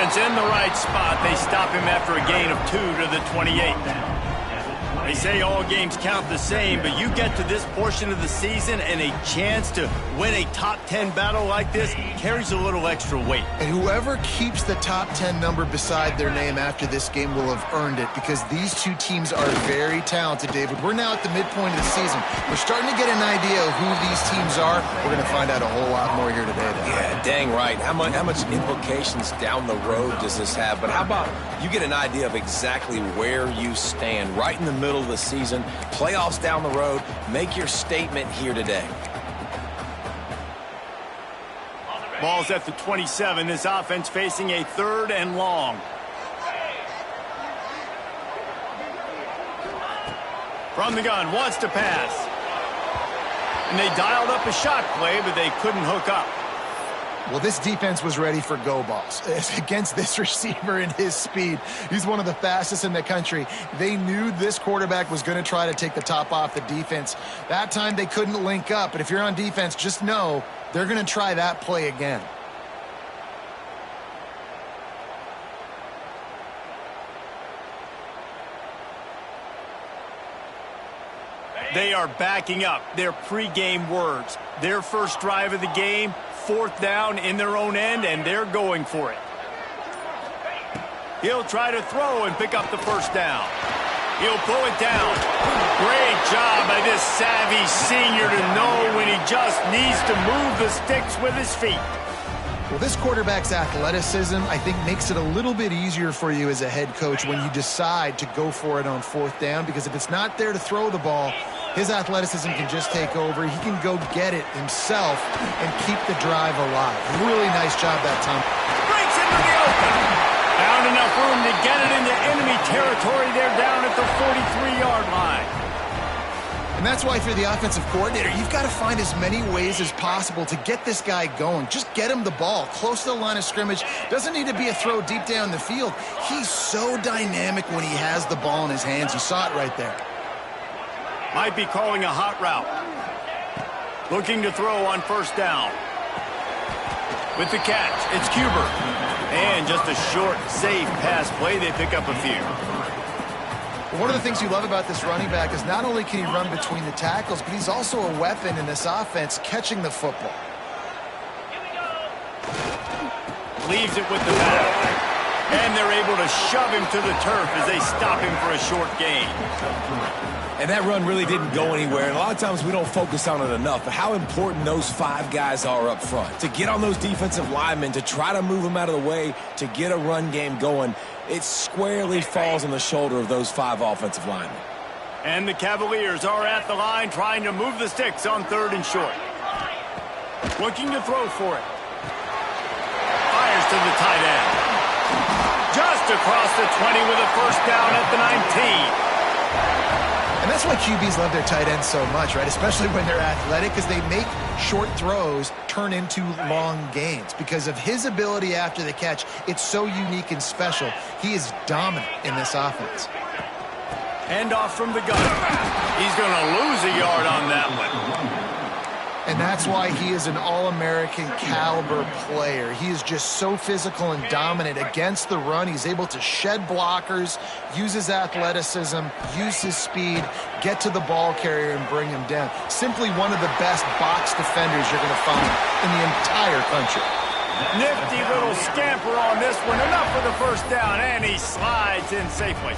defense in the right spot. They stop him after a gain of 2 to the 28. They say all games count the same, but you get to this portion of the season and a chance to win a top 10 battle like this carries a little extra weight. And whoever keeps the top 10 number beside their name after this game will have earned it, because these two teams are very talented, David. We're now at the midpoint of the season. We're starting to get an idea of who these teams are. We're going to find out a whole lot more here today, though. Yeah, dang right. How much implications down the road does this have? But how about you get an idea of exactly where you stand right in the middle of the season, playoffs down the road, make your statement here today. Ball's at the 27. This offense facing a 3rd and long. From the gun, wants to pass. And they dialed up a shot play, but they couldn't hook up. Well, this defense was ready for go balls. Against this receiver and his speed, he's one of the fastest in the country. They knew this quarterback was going to try to take the top off the defense. That time they couldn't link up, but if you're on defense, just know they're going to try that play again. They are backing up their pregame words. Their first drive of the game, 4th down in their own end, and they're going for it. He'll try to throw and pick up the first down. He'll pull it down. Great job by this savvy senior to know when he just needs to move the sticks with his feet. Well, this quarterback's athleticism, I think, makes it a little bit easier for you as a head coach when you decide to go for it on 4th down, because if it's not there to throw the ball, his athleticism can just take over. He can go get it himself and keep the drive alive. Really nice job that time. Breaks into the open. Found enough room to get it into enemy territory. They're down at the 43-yard line. And that's why, for the offensive coordinator, you've got to find as many ways as possible to get this guy going. Just get him the ball close to the line of scrimmage. Doesn't need to be a throw deep down the field. He's so dynamic when he has the ball in his hands. You saw it right there. Might be calling a hot route. Looking to throw on 1st down. With the catch, it's Cuber. And just a short, safe pass play. They pick up a few. One of the things you love about this running back is not only can he run between the tackles, but he's also a weapon in this offense catching the football. Leaves it with the back. And they're able to shove him to the turf as they stop him for a short gain. And that run really didn't go anywhere. And a lot of times we don't focus on it enough, but how important those 5 guys are up front. To get on those defensive linemen, to try to move them out of the way, to get a run game going, it squarely falls on the shoulder of those 5 offensive linemen. And the Cavaliers are at the line trying to move the sticks on 3rd and short. Looking to throw for it. Fires to the tight end. Just across the 20 with a 1st down at the 19. And that's why QBs love their tight ends so much, right? Especially when they're athletic, because they make short throws turn into long gains. Because of his ability after the catch, it's so unique and special. He is dominant in this offense. Hand off from the gun. He's going to lose a yard on that one. And that's why he is an All-American caliber player. He is just so physical and dominant against the run. He's able to shed blockers, use his athleticism, use his speed, get to the ball carrier and bring him down. Simply one of the best box defenders you're going to find in the entire country. Nifty little scamper on this one. Enough for the 1st down, and he slides in safely.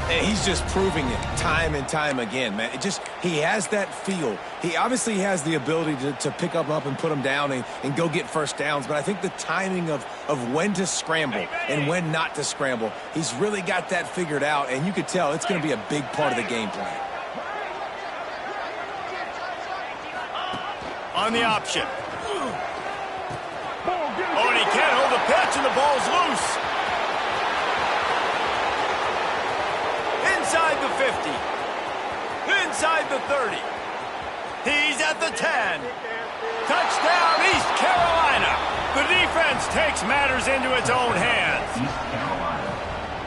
And he's just proving it time and time again, man. He has that feel. He obviously has the ability to pick up and put them down and go get 1st downs, but I think the timing of when to scramble and when not to scramble, he's really got that figured out, and you could tell it's going to be a big part of the game plan. On the option. Oh, and he can't hold the pitch, and the ball's loose. Inside the 50. Inside the 30. He's at the 10. Touchdown, East Carolina. The defense takes matters into its own hands.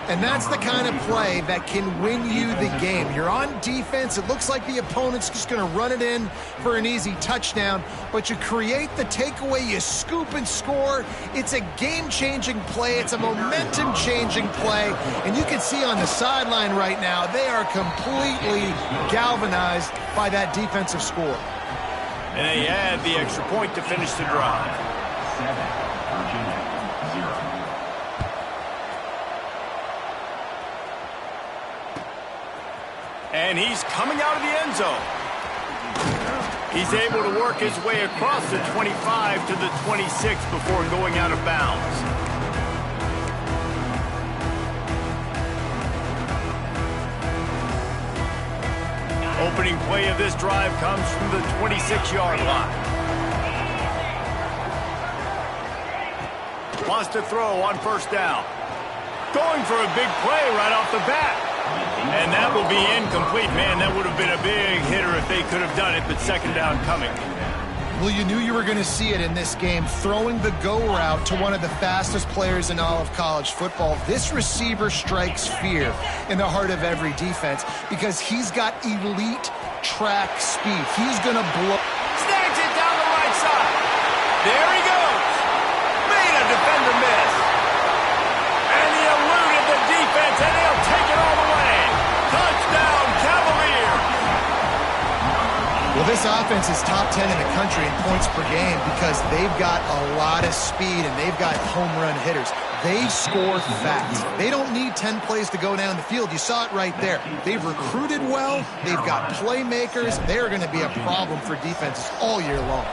And that's the kind of play that can win you the game. You're on defense. It looks like the opponent's just going to run it in for an easy touchdown, but you create the takeaway, you scoop and score. It's a game-changing play. It's a momentum-changing play. And you can see on the sideline right now, they are completely galvanized by that defensive score. And they add the extra point to finish the drive. 7, Virginia, 0. And he's coming out of the end zone. He's able to work his way across the 25 to the 26 before going out of bounds. Opening play of this drive comes from the 26-yard line. Wants to throw on first down. Going for a big play right off the bat. And that will be incomplete. Man, that would have been a big hitter if they could have done it, but second down coming. Well, you knew you were going to see it in this game, throwing the go route to one of the fastest players in all of college football. This receiver strikes fear in the heart of every defense because he's got elite track speed. He's going to blow. Snags it down the right side. There he goes. Made a defender miss. And he eluded the defense, and he'll take it all the way. Touchdown, Cavaliers. Well, this offense is top 10 in the country in points per game because they've got a lot of speed and they've got home run hitters. They score fast. They don't need 10 plays to go down the field. You saw it right there. They've recruited well. They've got playmakers. They're going to be a problem for defenses all year long.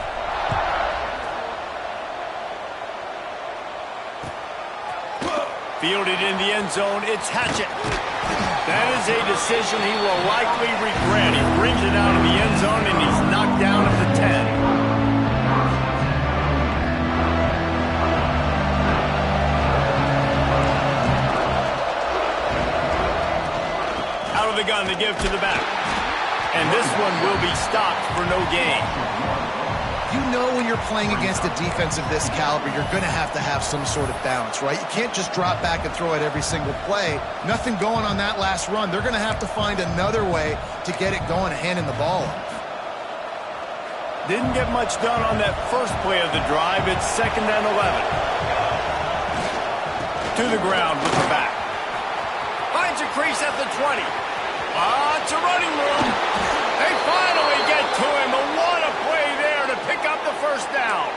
Fielded in the end zone, it's Hatchett. That is a decision he will likely regret. He brings it out of the end zone, and he's knocked down at the 10. Out of the gun to give to the back. And this one will be stopped for no gain. You know when you're playing against a defense of this caliber, you're going to have some sort of balance, right? You can't just drop back and throw it every single play. Nothing going on that last run. They're going to have to find another way to get it going and handing the ball off. Didn't get much done on that first play of the drive. It's 2nd and 11. To the ground with the back. Finds a crease at the 20. It's a running room. They finally get to him. What a play there to pick up the first down.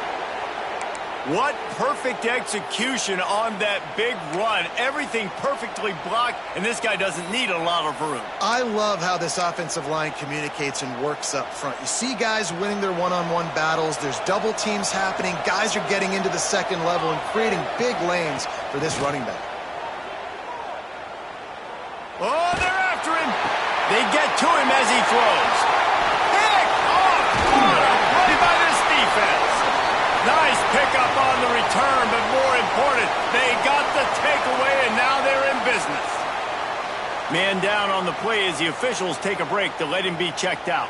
What perfect execution on that big run. Everything perfectly blocked, and this guy doesn't need a lot of room. I love how this offensive line communicates and works up front. You see guys winning their one-on-one battles. There's double teams happening. Guys are getting into the second level and creating big lanes for this running back. Oh, they're after him. They get to him as he throws. Pick off. What a play by this defense. Nice pickup on the return, but more important, they got the takeaway, and now they're in business. Man down on the play as the officials take a break to let him be checked out.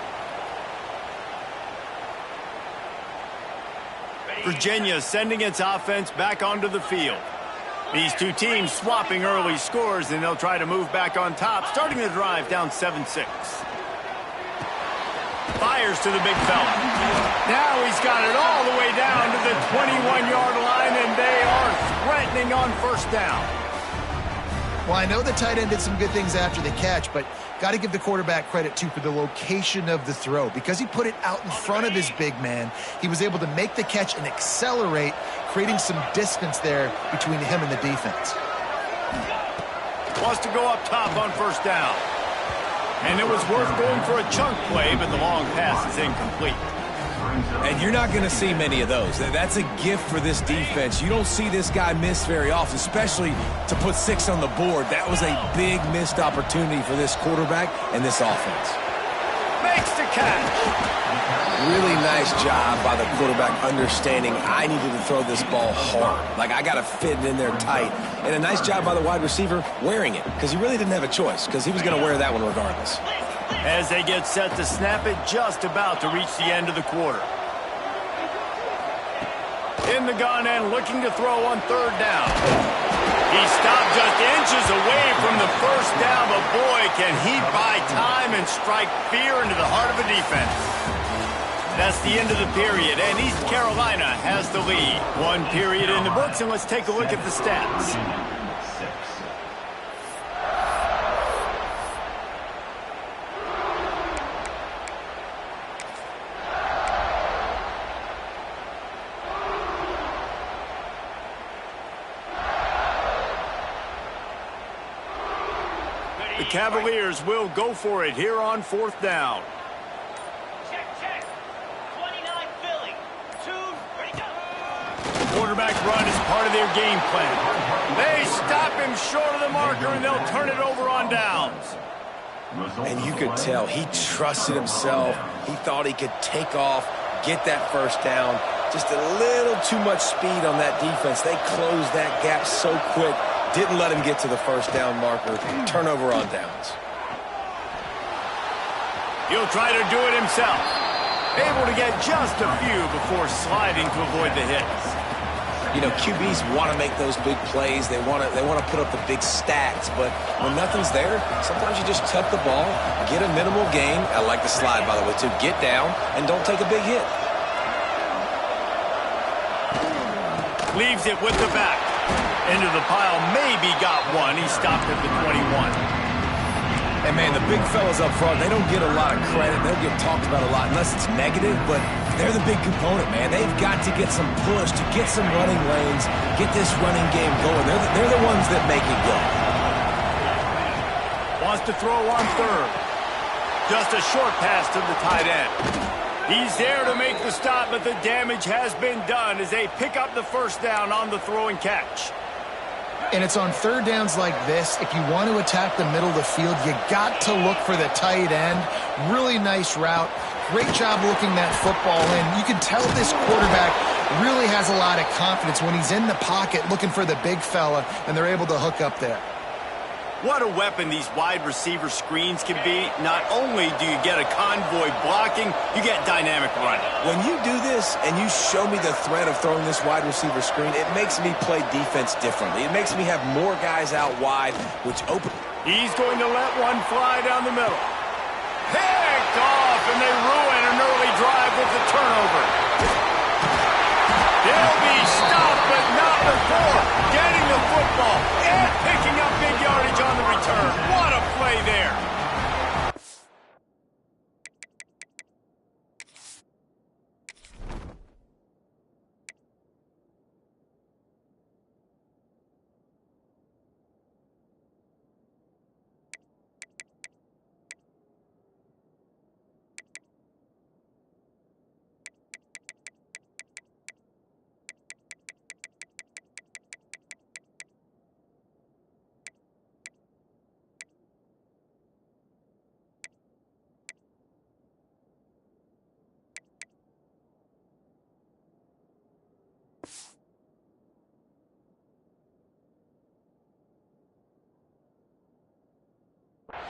Virginia sending its offense back onto the field. These two teams swapping early scores, and they'll try to move back on top, starting the drive down 7-6. Fires to the big fella. Now he's got it all the way down to the 21-yard line, and they are threatening on first down. Well, I know the tight end did some good things after the catch, but got to give the quarterback credit, too, for the location of the throw. Because he put it out in front of his big man, he was able to make the catch and accelerate, creating some distance there between him and the defense. Wants to go up top on first down. And it was worth going for a chunk play, but the long pass is incomplete. And you're not going to see many of those. That's a gift for this defense. You don't see this guy miss very often, especially to put 6 on the board. That was a big missed opportunity for this quarterback and this offense. Makes the catch. Really nice job by the quarterback understanding I needed to throw this ball hard. Like, I got to fit it in there tight. And a nice job by the wide receiver wearing it, because he really didn't have a choice, because he was going to wear that one regardless. As they get set to snap it, just about to reach the end of the quarter. In the gun and looking to throw on third down. He stopped just inches away from the first down, but boy, can he buy time and strike fear into the heart of a defense. That's the end of the period, and East Carolina has the lead. One period in the books, and let's take a look at the stats. The Cavaliers will go for it here on fourth down. Check. 29 Philly. 2, ready, go. Quarterback run is part of their game plan. They stop him short of the marker, and they'll turn it over on downs. And you could tell he trusted himself. He thought he could take off, get that first down. Just a little too much speed on that defense. They closed that gap so quick. Didn't let him get to the first down marker. Turnover on downs. He'll try to do it himself. Able to get just a few before sliding to avoid the hits. You know, QBs want to make those big plays. They want to put up the big stats. But when nothing's there, sometimes you just tuck the ball, get a minimal gain. I like the slide, by the way, too. Get down and don't take a big hit. Leaves it with the back. Into the pile, maybe got one. He stopped at the 21. And, man, the big fellas up front, they don't get a lot of credit. They'll get talked about a lot unless it's negative, but they're the big component, man. They've got to get some push, to get some running lanes, get this running game going. They're the ones that make it go. Wants to throw on third. Just a short pass to the tight end. He's there to make the stop, but the damage has been done as they pick up the first down on the throw and catch. And it's on third downs like this, if you want to attack the middle of the field, you got to look for the tight end. Really nice route. Great job looking that football in. You can tell this quarterback really has a lot of confidence when he's in the pocket looking for the big fella, and they're able to hook up there. What a weapon these wide receiver screens can be. Not only do you get a convoy blocking, you get dynamic running. When you do this and you show me the threat of throwing this wide receiver screen, it makes me play defense differently. It makes me have more guys out wide, which open. He's going to let one fly down the middle. Picked off, and they ruin an early drive with the turnover. They'll be stopped, but not before getting the football and picking up big yardage on the return. What a play there.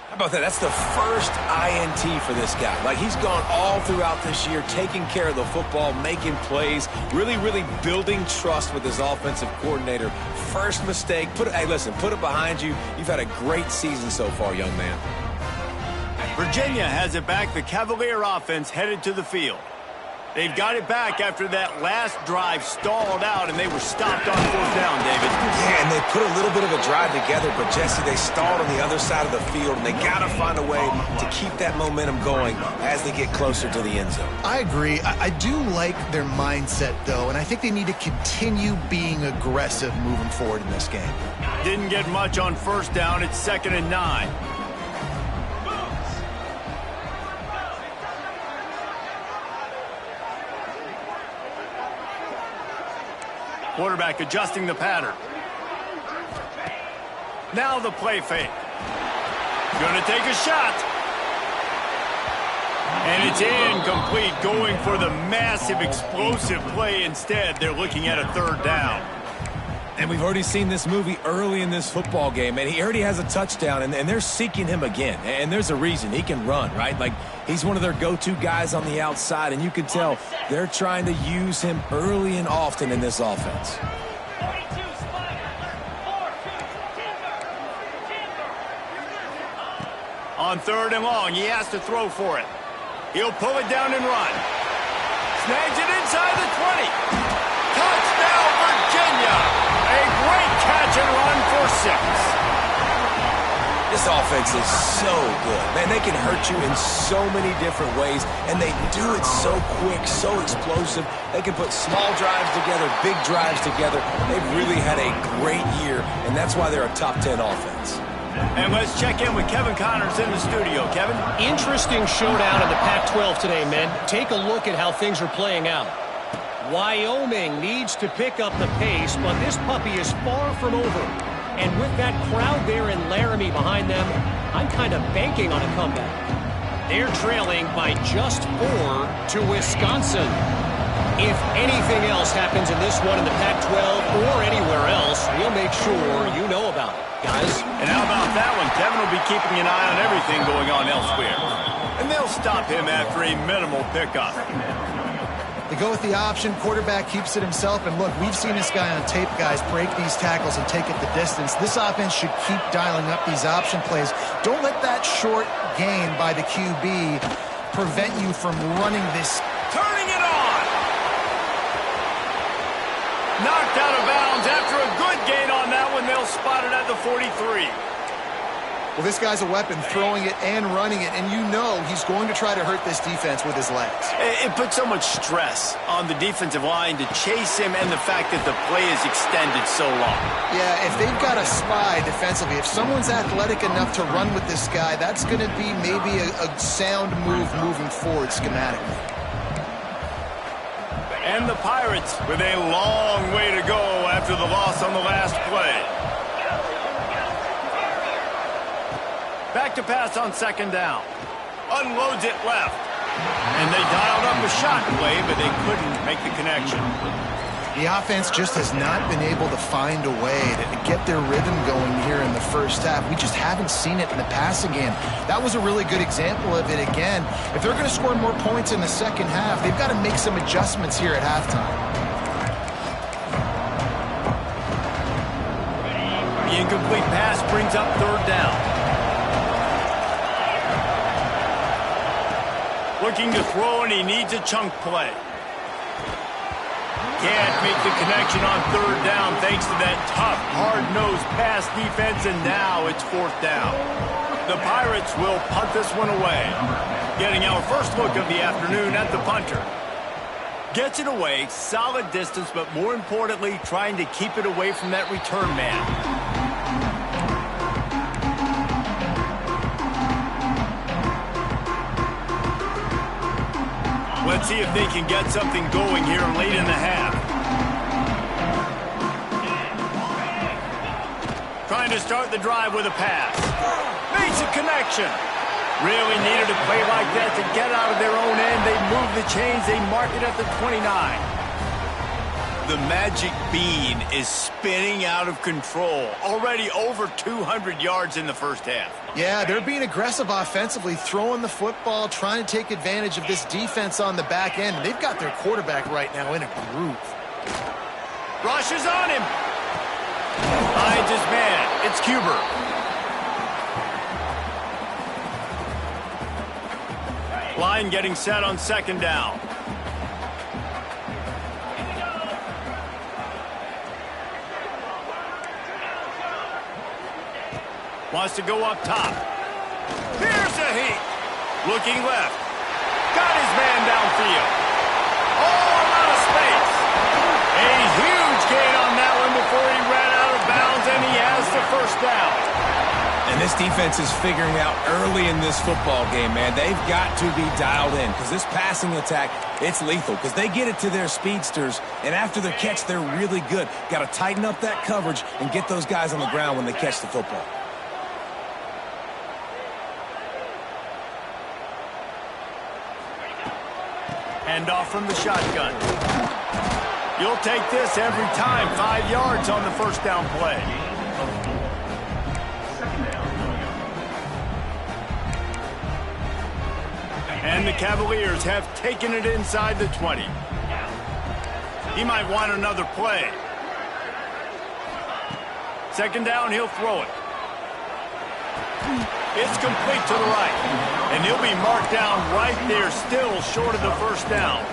How about that? That's the first INT for this guy. Like, he's gone all throughout this year, taking care of the football, making plays, really building trust with his offensive coordinator. First mistake. Hey, listen, put it behind you. You've had a great season so far, young man. Virginia has it back. The Cavalier offense headed to the field. They've got it back after that last drive stalled out, and they were stopped on fourth down, David. Yeah, and they put a little bit of a drive together, but, Jesse, they stalled on the other side of the field, and they got to find a way to keep that momentum going as they get closer to the end zone. I agree. I do like their mindset, though, and I think they need to continue being aggressive moving forward in this game. Didn't get much on first down. It's 2nd and 9. Quarterback adjusting the pattern. Now the play fake. Gonna take a shot. And it's incomplete, going for the massive explosive play instead. They're looking at a third down. And we've already seen this movie early in this football game, and he already has a touchdown, and they're seeking him again. And there's a reason. He can run, right? Like, he's one of their go-to guys on the outside, and you can tell they're trying to use him early and often in this offense. On 3rd and long, he has to throw for it. He'll pull it down and run. Snags it inside the 20. Touchdown, Virginia! A great catch and run for 6. This offense is so good. Man, they can hurt you in so many different ways, and they do it so quick, so explosive. They can put small drives together, big drives together. They've really had a great year, and that's why they're a top 10 offense. And let's check in with Kevin Connors in the studio. Kevin? Interesting showdown in the Pac-12 today, men. Take a look at how things are playing out. Wyoming needs to pick up the pace, but this puppy is far from over. And with that crowd there in Laramie behind them, I'm kind of banking on a comeback. They're trailing by just 4 to Wisconsin. If anything else happens in this one in the Pac-12 or anywhere else, we'll make sure you know about it, guys. And how about that one? Kevin will be keeping an eye on everything going on elsewhere. And they'll stop him after a minimal pickup. They go with the option. Quarterback keeps it himself. And look, we've seen this guy on tape, guys, break these tackles and take it the distance. This offense should keep dialing up these option plays. Don't let that short gain by the QB prevent you from running this. Turning it on! Knocked out of bounds after a good gain on that one. They'll spot it at the 43. Well, this guy's a weapon, throwing it and running it, and you know he's going to try to hurt this defense with his legs. It puts so much stress on the defensive line to chase him, and the fact that the play is extended so long. Yeah, if they've got a spy defensively, if someone's athletic enough to run with this guy, that's going to be maybe a sound move moving forward schematically. And the Pirates with a long way to go after the loss on the last play. Back to pass on 2nd down. Unloads it left. And they dialed up a shot play, but they couldn't make the connection. The offense just has not been able to find a way to get their rhythm going here in the first half. We just haven't seen it in the passing game. That was a really good example of it again. If they're going to score more points in the second half, they've got to make some adjustments here at halftime. The incomplete pass brings up 3rd down. Looking to throw, and he needs a chunk play. Can't make the connection on 3rd down thanks to that tough, hard-nosed pass defense, and now it's 4th down. The Pirates will punt this one away. Getting our first look of the afternoon at the punter. Gets it away, solid distance, but more importantly, trying to keep it away from that return man. Let's see if they can get something going here late in the half. Trying to start the drive with a pass. Makes a connection. Really needed a play like that to get out of their own end. They move the chains. They mark it at the 29. The magic bean is spinning out of control. Already over 200 yards in the first half. Yeah, they're being aggressive offensively, throwing the football, trying to take advantage of this defense on the back end. They've got their quarterback right now in a groove. Rushes on him. Finds his man. It's Cuber. Line getting set on 2nd down. Wants to go up top. Here's a heat. Looking left. Got his man downfield. All out of space. A huge gain on that one before he ran out of bounds, and he has the 1st down. And this defense is figuring out early in this football game, man. They've got to be dialed in because this passing attack, it's lethal because they get it to their speedsters, and after the catch, they're really good. Got to tighten up that coverage and get those guys on the ground when they catch the football. Hand off from the shotgun. You'll take this every time. 5 yards on the 1st down play. And the Cavaliers have taken it inside the 20. He might want another play. 2nd down, he'll throw it. It's complete to the right. And he'll be marked down right there, still short of the first down.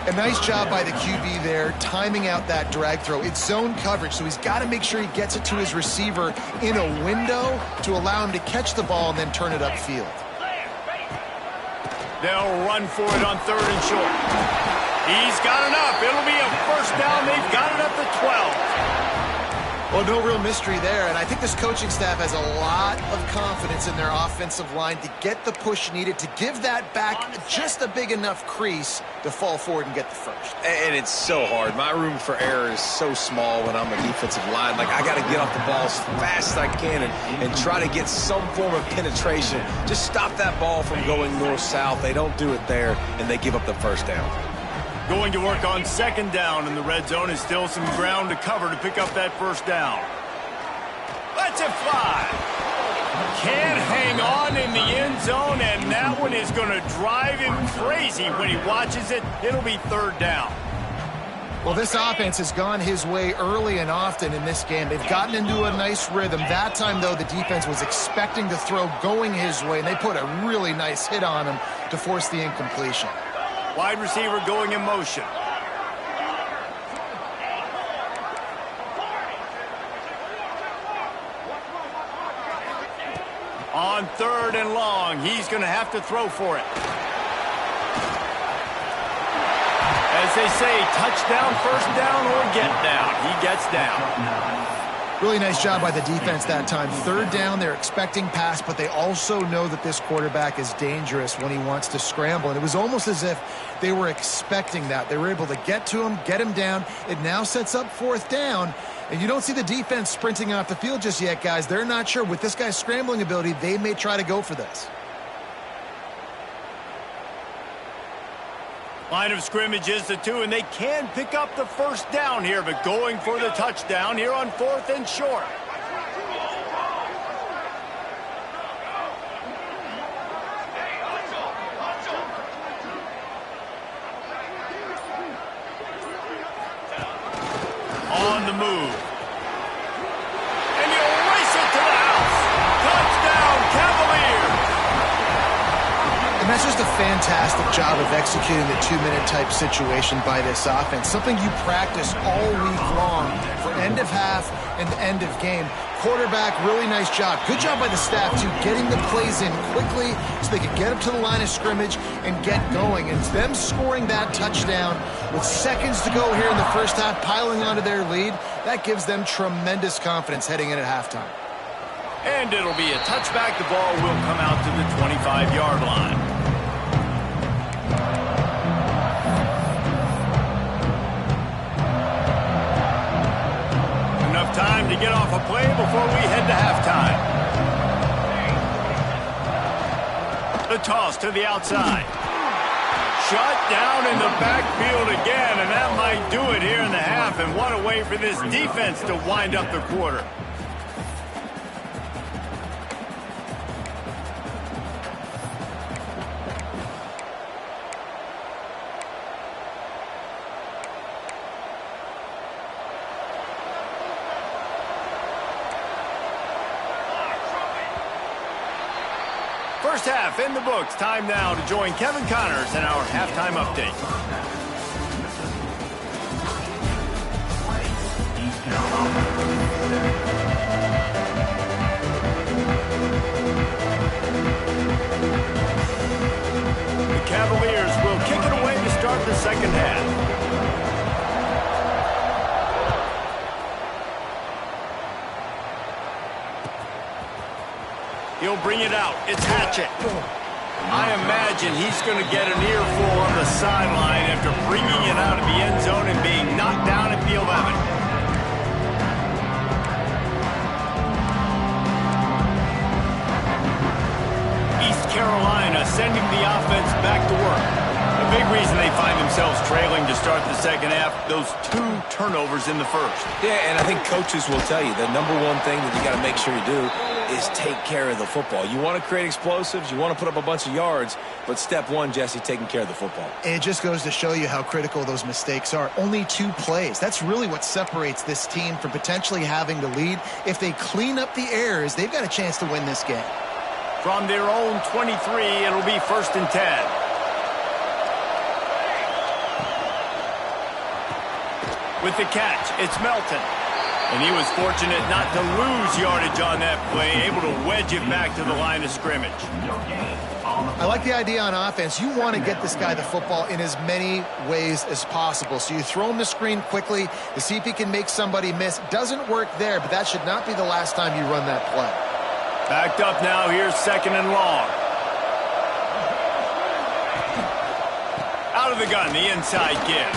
A nice job by the QB there, timing out that drag throw. It's zone coverage, so he's got to make sure he gets it to his receiver in a window to allow him to catch the ball and then turn it upfield. They'll run for it on 3rd and short. He's got enough. It'll be a first down. They've got it up to 12. Well, no real mystery there, and I think this coaching staff has a lot of confidence in their offensive line to get the push needed to give that back just a big enough crease to fall forward and get the first. And it's so hard. My room for error is so small when I'm a defensive line. Like, I got to get off the ball as fast as I can and try to get some form of penetration. Just stop that ball from going north-south. They don't do it there, and they give up the first down. Going to work on 2nd down in the red zone is still some ground to cover to pick up that first down. Lets it fly. Can't hang on in the end zone, and that one is going to drive him crazy when he watches it. It'll be 3rd down. Well, this offense has gone his way early and often in this game. They've gotten into a nice rhythm. That time, though, the defense was expecting the throw going his way, and they put a really nice hit on him to force the incompletion. Wide receiver going in motion. On 3rd and long, he's going to have to throw for it. As they say, touchdown, first down, or get down. He gets down. Really nice job by the defense that time. 3rd down, they're expecting pass, but they also know that this quarterback is dangerous when he wants to scramble. And it was almost as if they were expecting that. They were able to get to him, get him down. It now sets up 4th down. And you don't see the defense sprinting off the field just yet, guys. They're not sure. With this guy's scrambling ability, they may try to go for this. Line of scrimmage is the 2, and they can pick up the first down here, but going for the touchdown here on 4th and short. On the move. And you race it to the house. Touchdown, Cavaliers. And that's just a fantastic job of executing the 2-minute type situation by this offense. Something you practice all week long for end of half and end of game. Quarterback, really nice job. Good job by the staff, too, getting the plays in quickly so they could get up to the line of scrimmage and get going. And them scoring that touchdown with seconds to go here in the first half, piling onto their lead, that gives them tremendous confidence heading in at halftime. And it'll be a touchback. The ball will come out to the 25-yard line. Enough time to get off a play before we head to halftime. The toss to the outside. Shut down in the backfield again, and that might do it here in the half. And what a way for this defense to wind up the quarter. First half in the books. Time now to join Kevin Connors in our halftime update. The Cavaliers will kick it away to start the second half. He'll bring it out. It's Hatchett. I imagine he's going to get an earful on the sideline after bringing it out of the end zone and being knocked down at the 11. East Carolina sending the offense back to work. The A big reason they find themselves trailing to start the second half, those 2 turnovers in the first. Yeah, and I think coaches will tell you the number one thing that you got to make sure you do is take care of the football. You want to create explosives, you want to put up a bunch of yards, but step one, Jesse, taking care of the football. It just goes to show you how critical those mistakes are. Only 2 plays. That's really what separates this team from potentially having the lead. If they clean up the errors, they've got a chance to win this game. From their own 23, it'll be 1st and 10. With the catch, it's Melton. And he was fortunate not to lose yardage on that play, able to wedge it back to the line of scrimmage. I like the idea on offense. You want to get this guy the football in as many ways as possible. So you throw him the screen quickly to see if he can make somebody miss. Doesn't work there, but that should not be the last time you run that play. Backed up now, here's 2nd and long. Out of the gun, the inside give.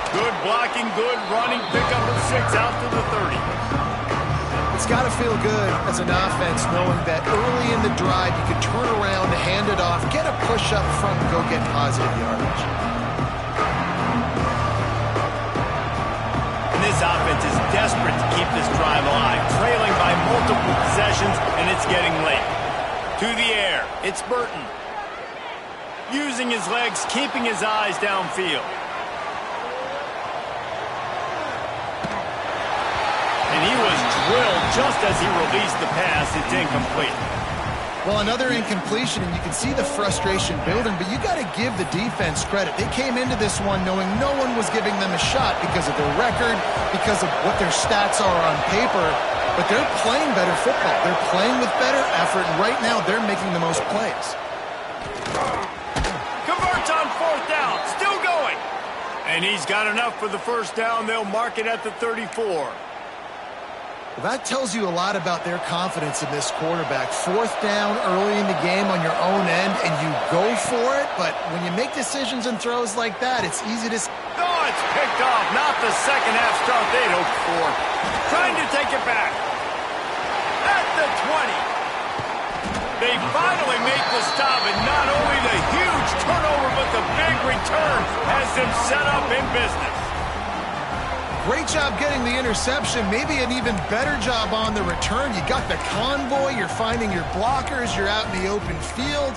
Good blocking, good running, pickup of 6 out to the 30. It's got to feel good as an offense knowing that early in the drive you can turn around, hand it off, get a push up front, and go get positive yardage. And this offense is desperate to keep this drive alive, trailing by multiple possessions, and it's getting late. To the air, it's Burton. Using his legs, keeping his eyes downfield. And he was drilled just as he released the pass. It's incomplete. Well, another incompletion, and you can see the frustration building, but you got to give the defense credit. They came into this one knowing no one was giving them a shot because of their record, because of what their stats are on paper, but they're playing better football. They're playing with better effort, and right now they're making the most plays. Converts on 4th down, still going. And he's got enough for the 1st down. They'll mark it at the 34. Well, that tells you a lot about their confidence in this quarterback. 4th down early in the game on your own end, and you go for it, but when you make decisions and throws like that, it's easy to... Oh, it's picked off. Not the second half start they'd hoped for. Trying to take it back. At the 20. They finally make the stop, and not only the huge turnover, but the big return has them set up in business. Great job getting the interception. Maybe an even better job on the return. You got the convoy. You're finding your blockers. You're out in the open field.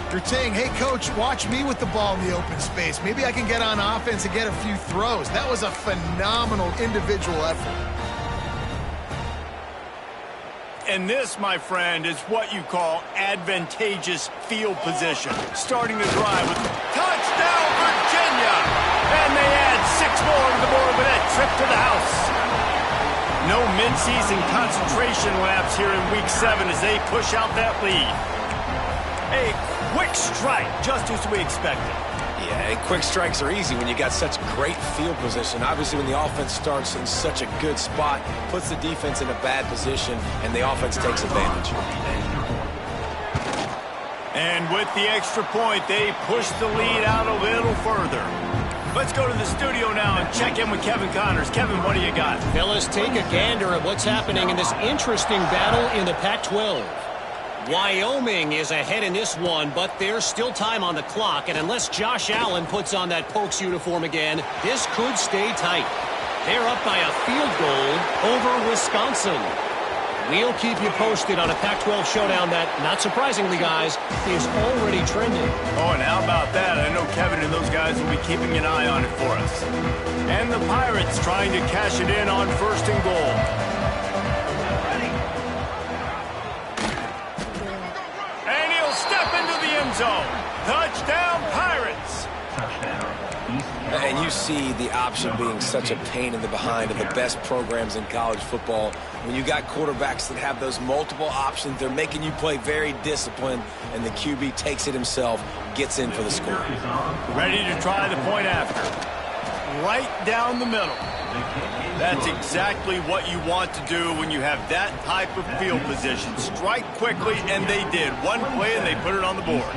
You're saying, hey, coach, watch me with the ball in the open space. Maybe I can get on offense and get a few throws. That was a phenomenal individual effort. And this, my friend, is what you call advantageous field position. Starting the drive with touchdown, Virginia! And they add 6 more to the board with that trip to the house. No midseason concentration laps here in Week 7 as they push out that lead. A quick strike, just as we expected. Yeah, quick strikes are easy when you got such great field position. Obviously, when the offense starts in such a good spot, puts the defense in a bad position, and the offense takes advantage. And with the extra point, they push the lead out a little further. Let's go to the studio now and check in with Kevin Connors. Kevin, what do you got? Fellas, take a gander at what's happening in this interesting battle in the Pac-12. Wyoming is ahead in this one, but there's still time on the clock, and unless Josh Allen puts on that Pokes uniform again, this could stay tight. They're up by a field goal over Wisconsin. We'll keep you posted on a Pac-12 showdown that, not surprisingly, guys, is already trending. Oh, and how about that? I know Kevin and those guys will be keeping an eye on it for us. And the Pirates trying to cash it in on 1st and goal. And he'll step into the end zone. Touchdown, Pirates! And you see the option being such a pain in the behind of the best programs in college football. When you got quarterbacks that have those multiple options, they're making you play very disciplined, and the QB takes it himself, gets in for the score. Ready to try the point after. Right down the middle. That's exactly what you want to do when you have that type of field position. Strike quickly, and they did. One play, and they put it on the board.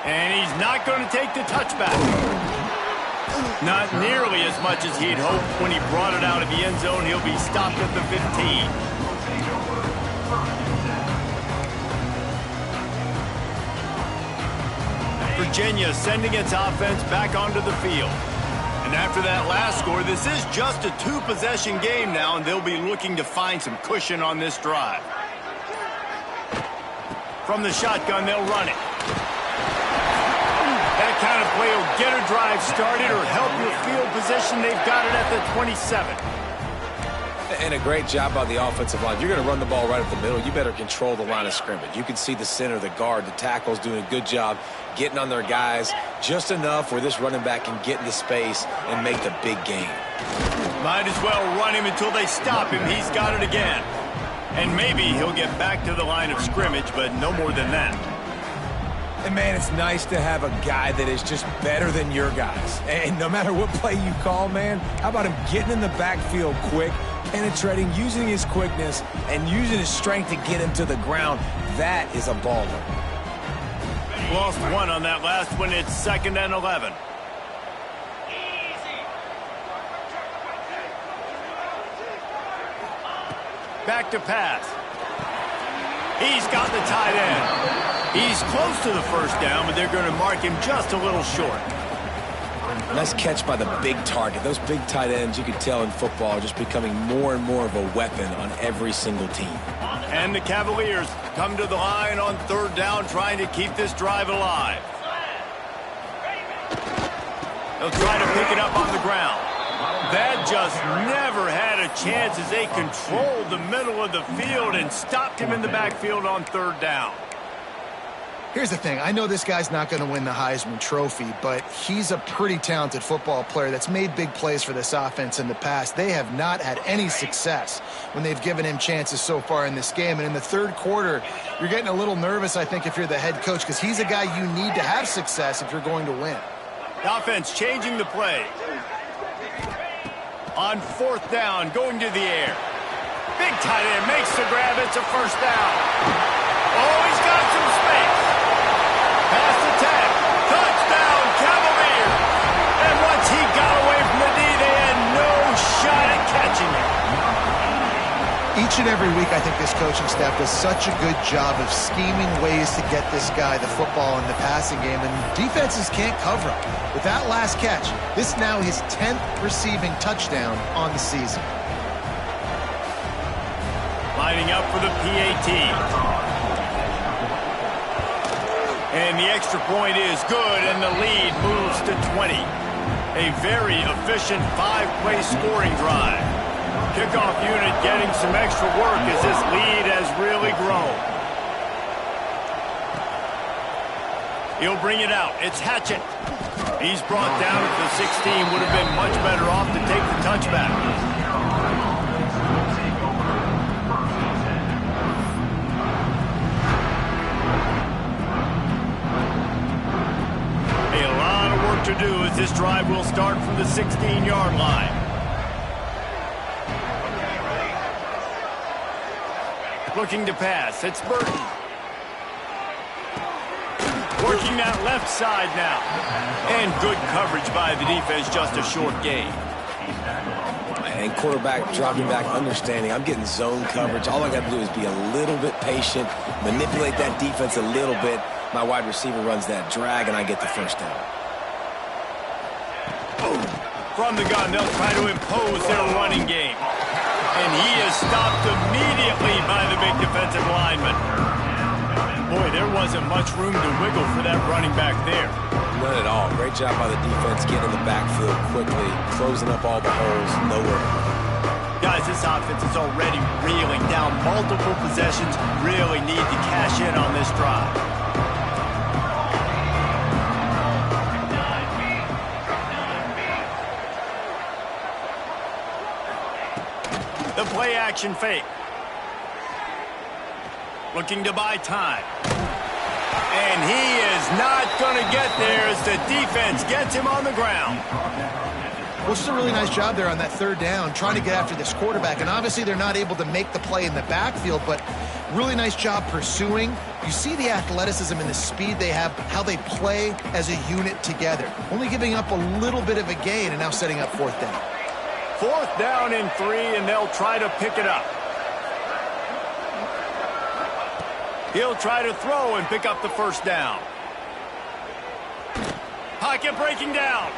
And he's not going to take the touchback. Not nearly as much as he'd hoped. When he brought it out of the end zone, he'll be stopped at the 15. Virginia sending its offense back onto the field. And after that last score, this is just a two-possession game now, and they'll be looking to find some cushion on this drive. From the shotgun, they'll run it. That kind of play will get a drive started or help your field position. They've got it at the 27. And a great job by the offensive line. You're going to run the ball right up the middle. You better control the line of scrimmage. You can see the center, the guard, the tackles doing a good job getting on their guys just enough where this running back can get into space and make the big game. Might as well run him until they stop him. He's got it again. And maybe he'll get back to the line of scrimmage, but no more than that. And, man, it's nice to have a guy that is just better than your guys. And no matter what play you call, man, how about him getting in the backfield quick, penetrating, using his quickness, and using his strength to get him to the ground? That is a baller. Lost one on that last one. It's 2nd and 11. Back to pass. He's got the tight end. He's close to the first down, but they're going to mark him just a little short. Nice catch by the big target. Those big tight ends, you could tell in football, are just becoming more and more of a weapon on every single team. And the Cavaliers come to the line on 3rd down, trying to keep this drive alive. They'll try to pick it up on the ground. That just never had a chance as they controlled the middle of the field and stopped him in the backfield on 3rd down. Here's the thing. I know this guy's not going to win the Heisman Trophy, but he's a pretty talented football player that's made big plays for this offense in the past. They have not had any success when they've given him chances so far in this game. And in the 3rd quarter, you're getting a little nervous, I think, if you're the head coach, because he's a guy you need to have success if you're going to win. The offense changing the play. On 4th down, going to the air. Big tight end makes the grab. It's a 1st down. Oh, he's got some space. Pass attack. Touchdown, Cavaliers. And once he got away from the D, they had no shot at catching it. Each and every week, I think this coaching staff does such a good job of scheming ways to get this guy the football in the passing game, and defenses can't cover him. With that last catch, this is now his 10th receiving touchdown on the season. Lining up for the PAT. And the extra point is good, and the lead moves to 20. A very efficient 5-play scoring drive. Kickoff unit getting some extra work as this lead has really grown. He'll bring it out. It's Hatchett. He's brought down at the 16. Would have been much better off to take the touchback. A lot of work to do as this drive will start from the 16-yard line. Looking to pass. It's Burton. Working that left side now. And good coverage by the defense. Just a short gain. And quarterback dropping back, understanding. I'm getting zone coverage. All I got to do is be a little bit patient, manipulate that defense a little bit. My wide receiver runs that drag, and I get the 1st down. From the gun, they'll try to impose their running game. And he is stopped immediately by the big defensive lineman. Boy, there wasn't much room to wiggle for that running back there. None at all. Great job by the defense getting in the backfield quickly, closing up all the holes, nowhere. Guys, this offense is already reeling down multiple possessions. Really need to cash in on this drive. The play action fake. Looking to buy time. And he is not going to get there as the defense gets him on the ground. Well, just a really nice job there on that 3rd down, trying to get after this quarterback. And obviously they're not able to make the play in the backfield, but really nice job pursuing, You see the athleticism and the speed they have, how they play as a unit together. Only giving up a little bit of a gain and now setting up fourth down. Fourth down and 3, and they'll try to pick it up. He'll try to throw and pick up the first down. Pocket breaking down.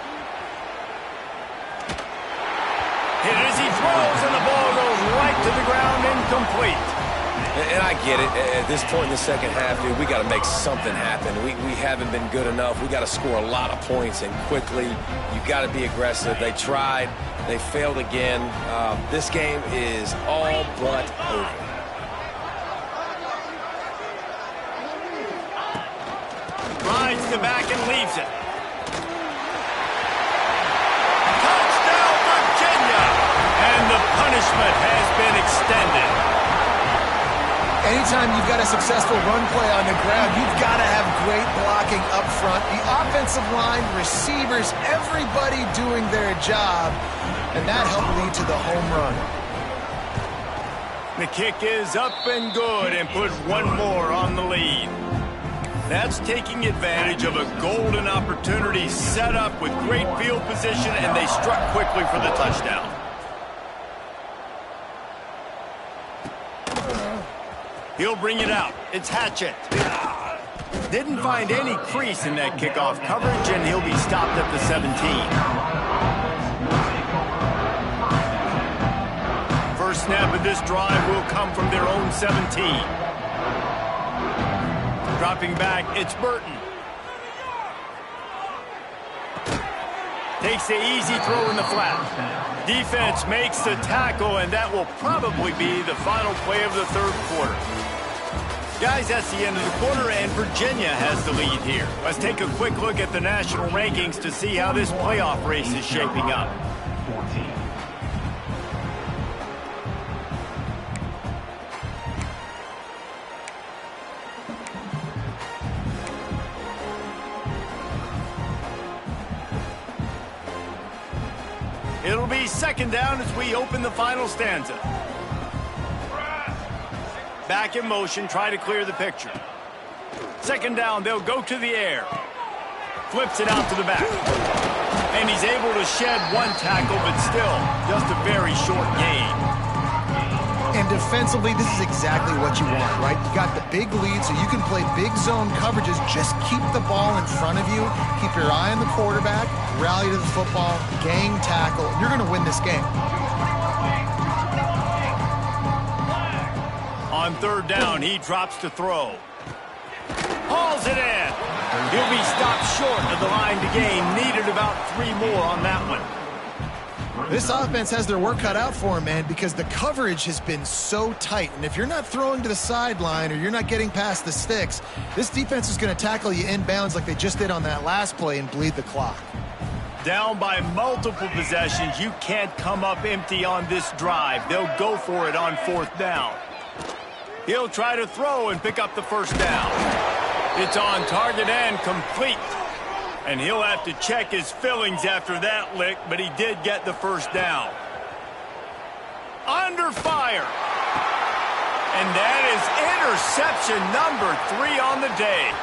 Hit as he throws, and the ball goes right to the ground, incomplete. And I get it. At this point in the second half, dude, we got to make something happen. We haven't been good enough. We got to score a lot of points, and quickly. You got to be aggressive. They tried. They failed again. This game is all but over. Rides the back and leaves it. Touchdown, Virginia! And the punishment has been extended. Anytime you've got a successful run play on the ground, you've got to have great blocking up front. The offensive line, receivers, everybody doing their job, and that helped lead to the home run. The kick is up and good and put one more on the lead. That's taking advantage of a golden opportunity set up with great field position, and they struck quickly for the touchdown. He'll bring it out. It's Hatchett. Didn't find any crease in that kickoff coverage, and he'll be stopped at the 17. First snap of this drive will come from their own 17. Dropping back, it's Burton. Takes the easy throw in the flat. Defense makes the tackle, and that will probably be the final play of the third quarter. Guys, that's the end of the quarter, and Virginia has the lead here. Let's take a quick look at the national rankings to see how this playoff race is shaping up. 14. It'll be second down as we open the final stanza. Back in motion, try to clear the picture. Second down, they'll go to the air. Flips it out to the back. And he's able to shed one tackle, but still, just a very short gain. And defensively, this is exactly what you want, right? You got the big lead, so you can play big zone coverages. Just keep the ball in front of you. Keep your eye on the quarterback. Rally to the football. Gang tackle. You're going to win this game. On third down, he drops to throw. Hauls it in. He'll be stopped short of the line to gain. Needed about 3 more on that one. This offense has their work cut out for them, man, because the coverage has been so tight. And if you're not throwing to the sideline or you're not getting past the sticks, this defense is going to tackle you inbounds like they just did on that last play and bleed the clock. Down by multiple possessions, you can't come up empty on this drive. They'll go for it on fourth down. He'll try to throw and pick up the first down. It's on target and complete. And he'll have to check his fillings after that lick, but he did get the first down. Under fire. And that is interception number 3 on the day.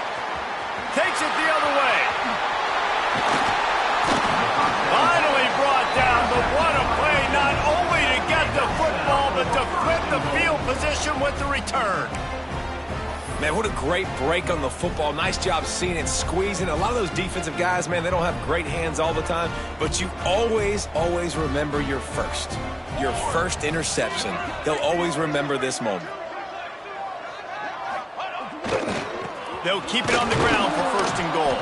Takes it the other way. Finally brought down, but what a play, not only to get the football, but to flip the field position with the return. Man, what a great break on the football. Nice job seeing it, squeezing. A lot of those defensive guys, man, they don't have great hands all the time, but you always, always remember your first interception. They'll always remember this moment. They'll keep it on the ground for first and goal.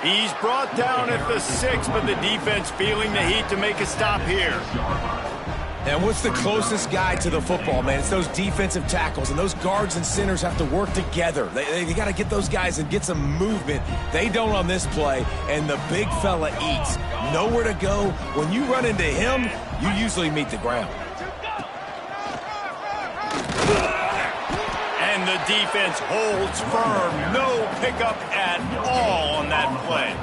He's brought down at the 6, but the defense feeling the heat to make a stop here. And what's the closest guy to the football, man? It's those defensive tackles, and those guards and centers have to work together. They got to get those guys and get some movement. They don't on this play, and the big fella eats. Nowhere to go. When you run into him, you usually meet the ground. And the defense holds firm. No pickup at all on that play.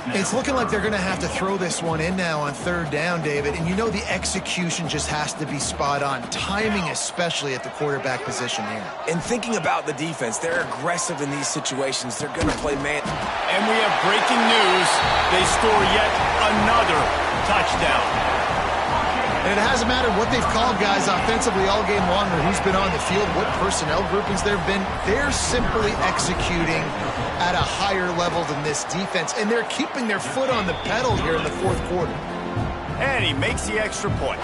It's looking like they're going to have to throw this one in now on third down, David. And you know the execution just has to be spot on. Timing especially at the quarterback position here. And thinking about the defense, they're aggressive in these situations. They're going to play man. And we have breaking news. They score yet another touchdown. And it hasn't mattered what they've called, guys, offensively all game long, or who's been on the field, what personnel groupings there have been. They're simply executing at a higher level than this defense, and they're keeping their foot on the pedal here in the fourth quarter. And he makes the extra point.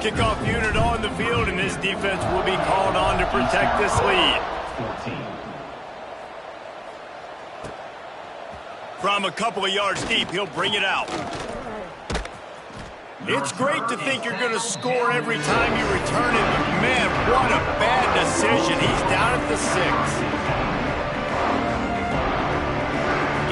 Kickoff unit on the field, and this defense will be called on to protect this lead. 14. From a couple of yards deep, he'll bring it out. It's great to think you're going to score every time you return it, but man, what a bad decision. He's down at the 6.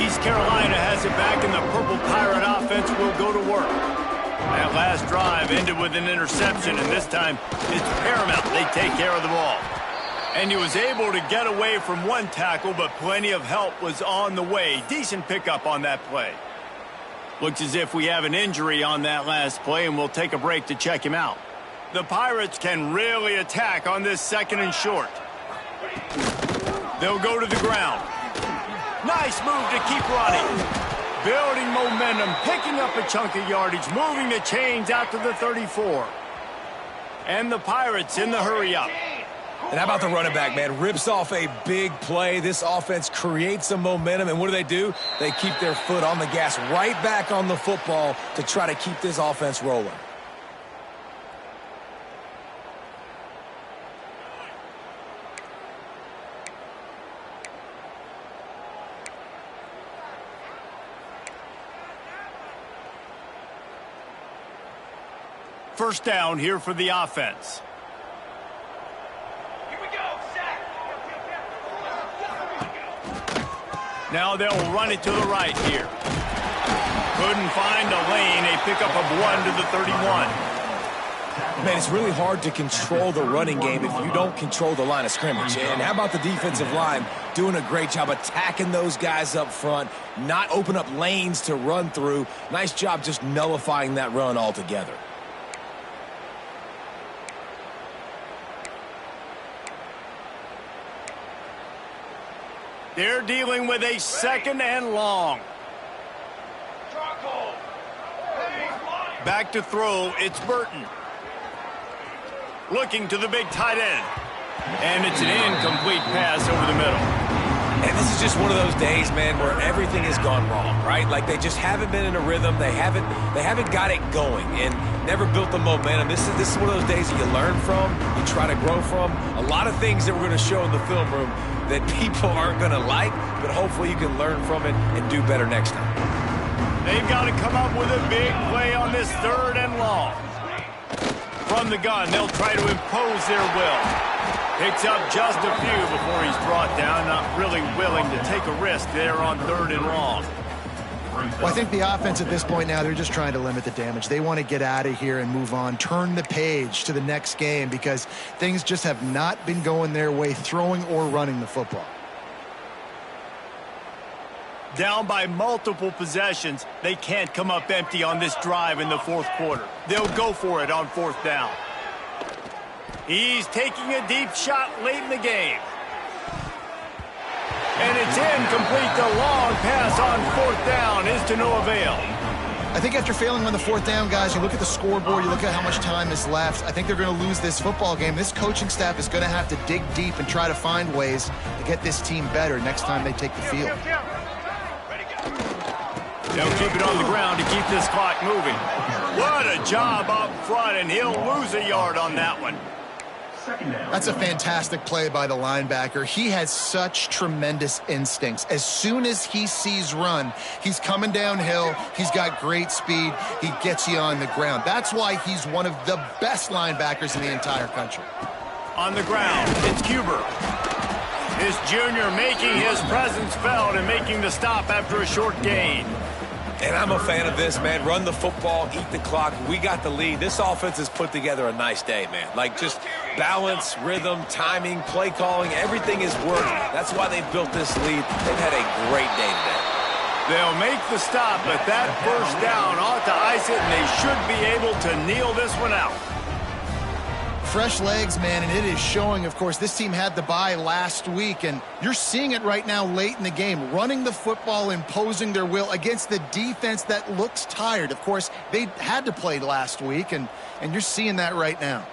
East Carolina has it back, and the Purple Pirate offense will go to work. That last drive ended with an interception, and this time it's paramount they take care of the ball. And he was able to get away from one tackle, but plenty of help was on the way. Decent pickup on that play. Looks as if we have an injury on that last play, and we'll take a break to check him out. The Pirates can really attack on this second and short. They'll go to the ground. Nice move to keep running. Building momentum, picking up a chunk of yardage, moving the chains out to the 34. And the Pirates in the hurry-up. And how about the running back, man? Rips off a big play. This offense creates some momentum, and what do? They keep their foot on the gas, right back on the football to try to keep this offense rolling. First down here for the offense. Now they'll run it to the right here. Couldn't find a lane. A pickup of 1 to the 31. Man, it's really hard to control the running game if you don't control the line of scrimmage. And how about the defensive line doing a great job attacking those guys up front, not open up lanes to run through. Nice job just nullifying that run altogether. They're dealing with a second and long. Back to throw, it's Burton. Looking to the big tight end. And it's an incomplete pass over the middle. And this is just one of those days, man, where everything has gone wrong, right? Like they just haven't been in a rhythm. They haven't got it going and never built the momentum. This is one of those days that you learn from, you try to grow from. A lot of things that we're going to show in the film room that people aren't going to like, but hopefully you can learn from it and do better next time. They've got to come up with a big play on this third and long. From the gun, they'll try to impose their will. Picks up just a few before he's brought down, not really willing to take a risk there on third and long. Well, I think the offense at this point now, they're just trying to limit the damage. They want to get out of here and move on, turn the page to the next game because things just have not been going their way, throwing or running the football. Down by multiple possessions, they can't come up empty on this drive in the fourth quarter. They'll go for it on fourth down. He's taking a deep shot late in the game. And it's incomplete. The long pass on fourth down is to no avail. I think after failing on the fourth down, guys, you look at the scoreboard, you look at how much time is left. I think they're going to lose this football game. This coaching staff is going to have to dig deep and try to find ways to get this team better next time they take the field. They'll keep it on the ground to keep this clock moving. What a job up front, and he'll lose a yard on that one. That's a fantastic play by the linebacker. He has such tremendous instincts. As soon as he sees run, he's coming downhill. He's got great speed. He gets you on the ground. That's why he's one of the best linebackers in the entire country. On the ground, it's Cuber. This junior making his presence felt and making the stop after a short gain. And I'm a fan of this, man. Run the football, eat the clock. We got the lead. This offense has put together a nice day, man. Like just balance, rhythm, timing, play calling, everything has worked. That's why they've built this lead. They've had a great day today. They'll make the stop, but that first down ought to ice it, and they should be able to kneel this one out. Fresh legs, man, and it is showing. Of course, this team had the bye last week, and you're seeing it right now late in the game, running the football, imposing their will against the defense that looks tired. Of course, they had to play last week, and you're seeing that right now.